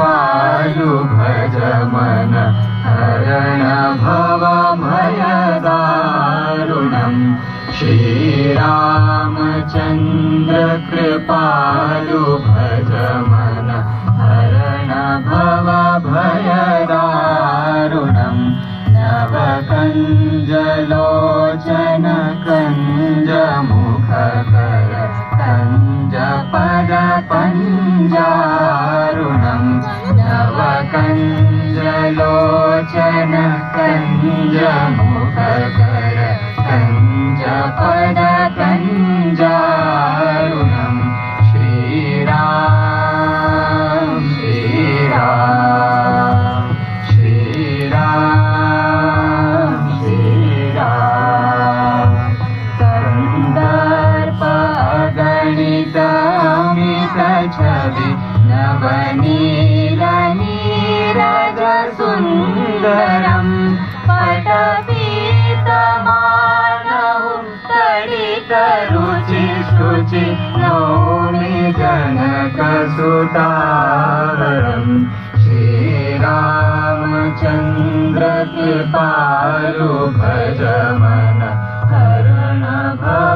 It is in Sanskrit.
कृपालु भज मन हरण भवभयदारुणम् श्रीरामचन्द्र कृपालु भज मन हरण भवभयदारुणम् नवकञ्जलोचन कञ्जमुखकर कञ्जपद पञ्जारुणम् नवकञ्जलोचन कञ्जमुखकर कञ्जपद कञ्जारुणम् श्रीराम श्रीराम श्रीराम श्रीराम कन्दर्पगणित अमित छवि नवनील नीरज सुन्दरम् पटपीतमानौ तडित रुचि शुचि नौमि जनकसुतावरम् श्रीरामचन्द्र कृपालु भज मन हरण भव